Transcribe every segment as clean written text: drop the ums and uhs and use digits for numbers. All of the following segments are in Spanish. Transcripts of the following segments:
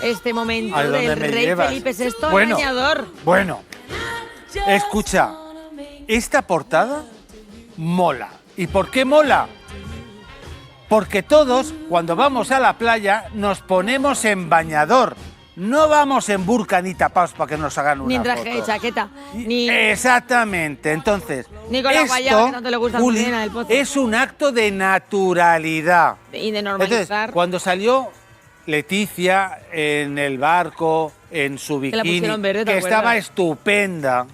este momento del rey Felipe VI en bañador. Bueno, escucha, esta portada mola. ¿Y por qué mola? Porque todos, cuando vamos a la playa, nos ponemos en bañador. No vamos en burka ni tapados para que nos hagan una ni en traje foto. de chaqueta. Ni... Exactamente. Entonces, ni con la guayaba que tanto le gusta a Juliana del Pozo. Es un acto de naturalidad. Y de normalizar. Entonces, cuando salió Leticia en el barco, en su bikini, que estaba estupenda,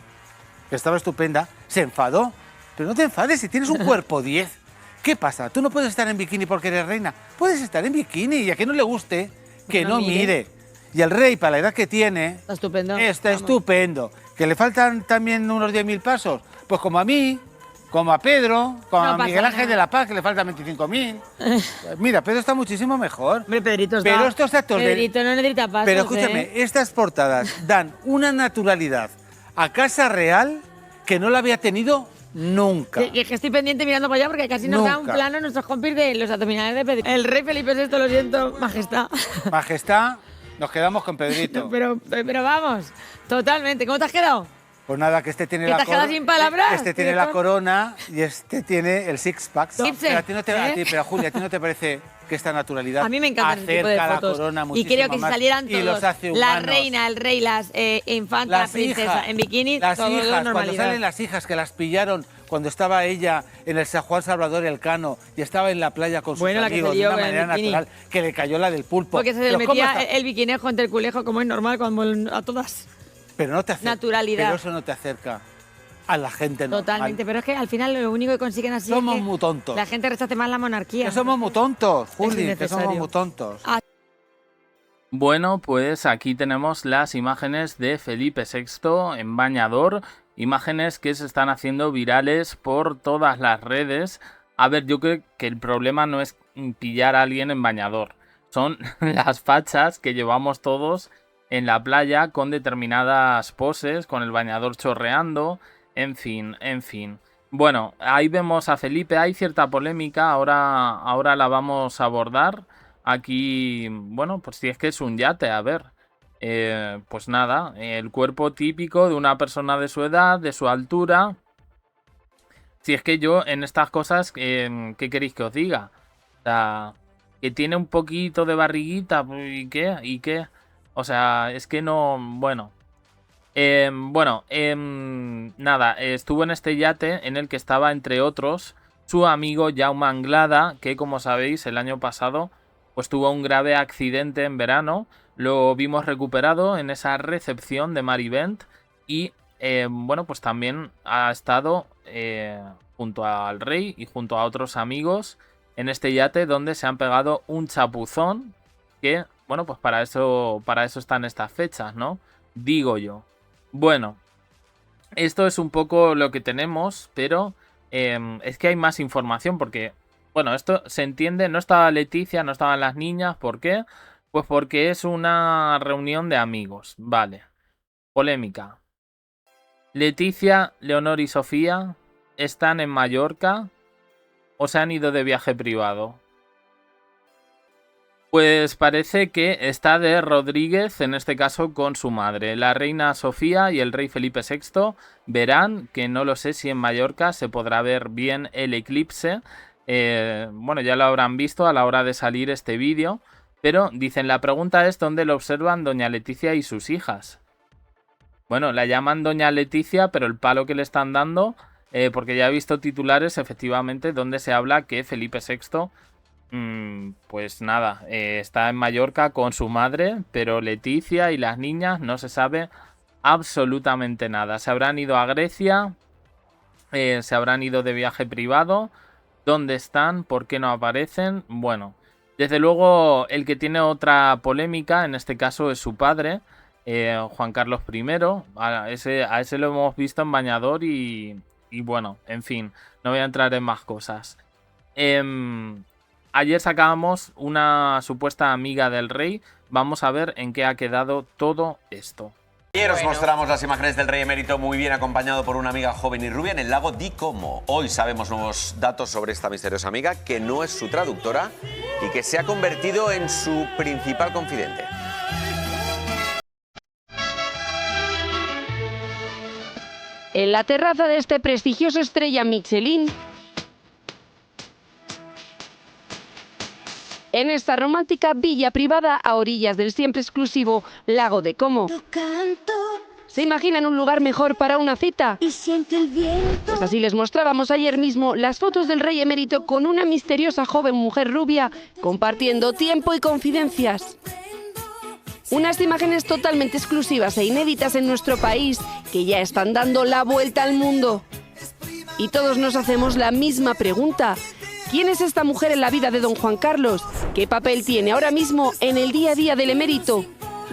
se enfadó. Pero no te enfades, si tienes un cuerpo 10. ¿Qué pasa? ¿Tú no puedes estar en bikini porque eres reina? Puedes estar en bikini y a que no le guste, que no mire. Y el rey, para la edad que tiene, está estupendo. Está estupendo. ¿Que le faltan también unos 10.000 pasos? Pues como a mí, como a Pedro, como a Miguel Ángel de la Paz, que le faltan 25.000. Mira, Pedro está muchísimo mejor. Hombre, Pedrito está... Pero estos actos Pedrito no necesita pasos, Pero escúchame, estas portadas dan una naturalidad a Casa Real que no la había tenido nunca. Que estoy pendiente mirando para allá porque casi nos da un plano nuestros compis de los abdominales de Pedrito. El rey Felipe VI, lo siento, majestad. Majestad, nos quedamos con Pedrito. pero vamos, totalmente. ¿Cómo te has quedado? Pues nada, que este tiene la corona. Sin palabras. Este tiene la corona y este tiene el six-pack. Pero a ti no te, pero Julia, ¿a ti no te parece que esta naturalidad a mí me encanta acerca tipo de fotos. La corona muchísimo y creo que si salieran todos, los hace la reina, el rey, las infantas, las princesas en bikini, las todo hijas, normalidad. Cuando salen las hijas que las pillaron cuando estaba ella en el San Juan Salvador Elcano y estaba en la playa con sus amigos de una manera natural, que le cayó la del pulpo. Porque se le metía el biquinejo entre el culejo, como es normal cuando a todas. Pero no te acerca. Naturalidad. Pero eso no te acerca a la gente normal. Totalmente, pero es que al final lo único que consiguen así somos es que muy tontos. La gente rechace más la monarquía. Que somos muy tontos, Juli, que somos muy tontos. Bueno, pues aquí tenemos las imágenes de Felipe VI en bañador, imágenes que se están haciendo virales por todas las redes. A ver, yo creo que el problema no es pillar a alguien en bañador, son las fachas que llevamos todos en la playa con determinadas poses, con el bañador chorreando, en fin. Bueno, ahí vemos a Felipe, hay cierta polémica, ahora la vamos a abordar. Aquí, bueno, pues si es que es un yate, a ver. Pues nada, el cuerpo típico de una persona de su edad, de su altura. Si es que yo en estas cosas, ¿qué queréis que os diga? O sea, que tiene un poquito de barriguita, ¿y qué? O sea, es que no... Bueno. Nada, estuvo en este yate en el que estaba, entre otros, su amigo Jaume Anglada, que como sabéis, el año pasado pues tuvo un grave accidente en verano. Lo vimos recuperado en esa recepción de Marivent y, bueno, pues también ha estado junto al rey y junto a otros amigos en este yate donde se han pegado un chapuzón que, bueno, pues para eso están estas fechas, ¿no? Digo yo. Bueno, esto es un poco lo que tenemos, pero es que hay más información porque, bueno, esto se entiende, no estaba Leticia, no estaban las niñas, ¿por qué? Pues porque es una reunión de amigos, vale. Polémica. Leticia, Leonor y Sofía están en Mallorca o se han ido de viaje privado. Pues parece que está de Rodríguez, en este caso con su madre. La reina Sofía y el rey Felipe VI verán, que no lo sé si en Mallorca se podrá ver bien el eclipse. Bueno, ya lo habrán visto a la hora de salir este vídeo. Pero dicen, la pregunta es dónde lo observan doña Leticia y sus hijas. Bueno, la llaman doña Leticia, pero el palo que le están dando, porque ya he visto titulares efectivamente donde se habla que Felipe VI... pues nada, está en Mallorca con su madre, pero Leticia y las niñas no se sabe absolutamente nada. Se habrán ido a Grecia, se habrán ido de viaje privado. ¿Dónde están? ¿Por qué no aparecen? Bueno, desde luego el que tiene otra polémica en este caso es su padre, Juan Carlos I. A ese lo hemos visto en bañador y bueno, en fin, no voy a entrar en más cosas. Ayer sacábamos una supuesta amiga del rey. Vamos a ver en qué ha quedado todo esto. Ayer os mostramos las imágenes del rey emérito muy bien acompañado por una amiga joven y rubia en el lago Di Como. Hoy sabemos nuevos datos sobre esta misteriosa amiga, que no es su traductora y que se ha convertido en su principal confidente. En la terraza de este prestigioso estrella Michelin, en esta romántica villa privada a orillas del siempre exclusivo Lago de Como. ¿Se imaginan un lugar mejor para una cita? Pues así les mostrábamos ayer mismo las fotos del rey emérito con una misteriosa joven mujer rubia compartiendo tiempo y confidencias. Unas imágenes totalmente exclusivas e inéditas en nuestro país que ya están dando la vuelta al mundo. Y todos nos hacemos la misma pregunta. ¿Quién es esta mujer en la vida de don Juan Carlos? ¿Qué papel tiene ahora mismo en el día a día del emérito?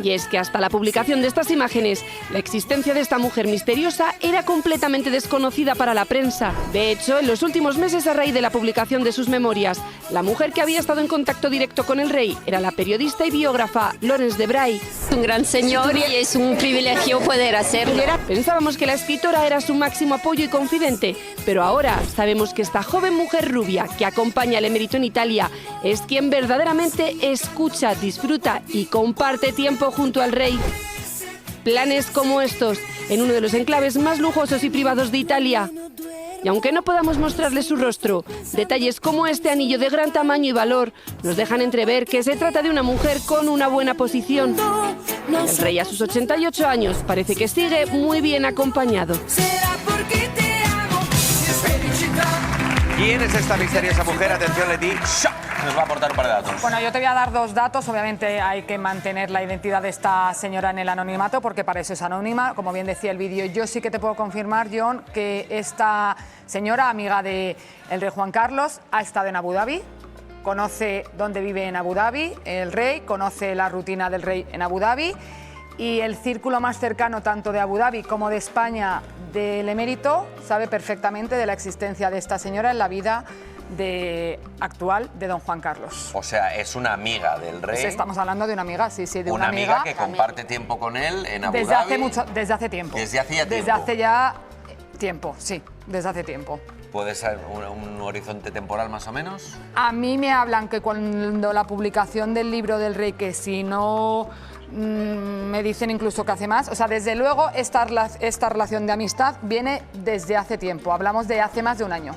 Y es que hasta la publicación de estas imágenes, la existencia de esta mujer misteriosa era completamente desconocida para la prensa. De hecho, en los últimos meses, a raíz de la publicación de sus memorias, la mujer que había estado en contacto directo con el rey era la periodista y biógrafa Laurence de Bray. Un gran señor y es un privilegio poder hacerlo. Pensábamos que la escritora era su máximo apoyo y confidente, pero ahora sabemos que esta joven mujer rubia que acompaña al emérito en Italia es quien verdaderamente escucha, disfruta y comparte tiempo junto al rey. Planes como estos en uno de los enclaves más lujosos y privados de Italia. Y aunque no podamos mostrarle su rostro, detalles como este anillo de gran tamaño y valor nos dejan entrever que se trata de una mujer con una buena posición. El rey a sus 88 años parece que sigue muy bien acompañado. ¿Quién es esta misteriosa mujer? Atención, Leti. Nos va a aportar un par de datos. Bueno, yo te voy a dar 2 datos. Obviamente hay que mantener la identidad de esta señora en el anonimato porque para eso es anónima. Como bien decía el vídeo, yo sí que te puedo confirmar, John, que esta señora, amiga del rey Juan Carlos, ha estado en Abu Dhabi. Conoce dónde vive en Abu Dhabi el rey, conoce la rutina del rey en Abu Dhabi. Y el círculo más cercano, tanto de Abu Dhabi como de España, del emérito, sabe perfectamente de la existencia de esta señora en la vida actual de don Juan Carlos. O sea, es una amiga del rey. Pues estamos hablando de una amiga, sí, de una amiga que comparte tiempo con él en Abu Dhabi. Desde hace tiempo. Desde hacía tiempo. Desde hace ya tiempo, sí, desde hace tiempo. ¿Puede ser un horizonte temporal más o menos? A mí me hablan que cuando la publicación del libro del rey, que si no... me dicen incluso que hace más. O sea, desde luego esta relación de amistad viene desde hace tiempo. Hablamos de hace más de un año.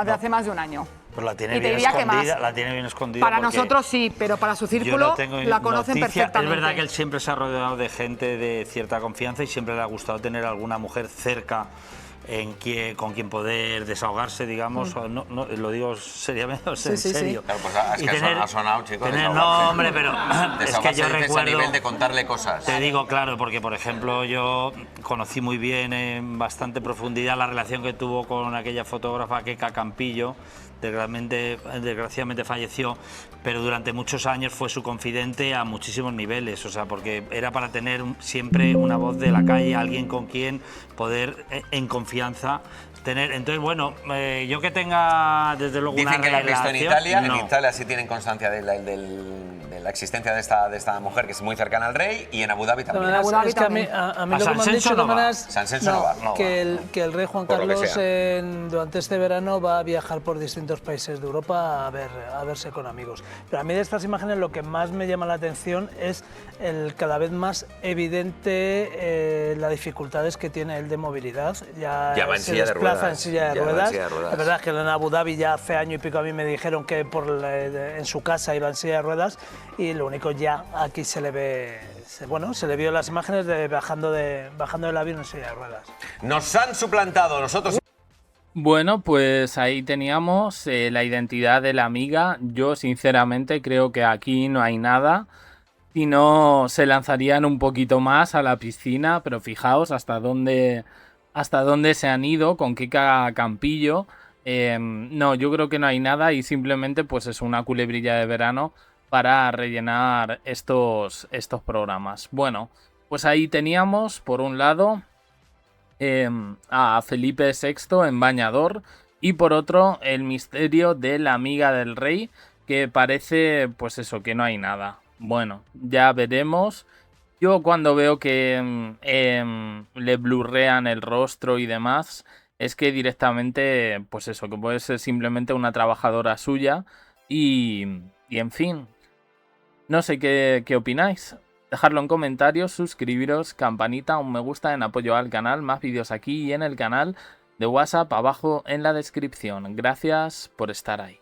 De hace más de un año. Pues la tiene bien escondida, la tiene bien escondida. Para nosotros sí, pero para su círculo la conocen perfectamente. Es verdad que él siempre se ha rodeado de gente de cierta confianza y siempre le ha gustado tener alguna mujer cerca con quien poder desahogarse, digamos. No, lo digo seriamente, en serio. Claro, pues es que ha sonado, chicos. No, hombre, pero es que yo recuerdo... a nivel de contarle cosas. Te digo, claro, porque, por ejemplo, yo conocí muy bien, en bastante profundidad, la relación que tuvo con aquella fotógrafa Keka Campillo. Desgraciadamente falleció, pero durante muchos años fue su confidente a muchísimos niveles, o sea, porque era para tener siempre una voz de la calle, alguien con quien poder en confianza tener. Entonces, bueno, yo que tenga desde luego dicen una que la han visto en Italia. No. En Italia sí tienen constancia de la existencia de esta mujer que es muy cercana al rey, y en Abu Dhabi también. A mí lo que me han dicho que el rey Juan Carlos durante este verano va a viajar por distintos países de Europa a verse con amigos. Pero a mí de estas imágenes lo que más me llama la atención es el cada vez más evidente las dificultades que tiene él de movilidad. Ya va en silla de ruedas. En silla de ruedas. La verdad es que en Abu Dhabi ya hace año y pico a mí me dijeron que en su casa iba en silla de ruedas, y lo único ya aquí se le ve, se le vio las imágenes de bajando del avión en silla de ruedas. Nos han suplantado nosotros. Bueno, pues ahí teníamos la identidad de la amiga. Yo sinceramente creo que aquí no hay nada. Si no, se lanzarían un poquito más a la piscina, pero fijaos hasta dónde se han ido con Keka Campillo. No, yo creo que no hay nada y simplemente pues es una culebrilla de verano para rellenar estos programas. Bueno, pues ahí teníamos por un lado a Felipe VI en bañador y por otro el misterio de la amiga del rey, que parece pues eso, que no hay nada. Bueno, ya veremos. Yo cuando veo que le blurrean el rostro y demás, es que directamente, pues eso, que puede ser simplemente una trabajadora suya y en fin. No sé qué opináis. Dejadlo en comentarios, suscribiros, campanita, un me gusta en apoyo al canal, más vídeos aquí y en el canal de WhatsApp abajo en la descripción. Gracias por estar ahí.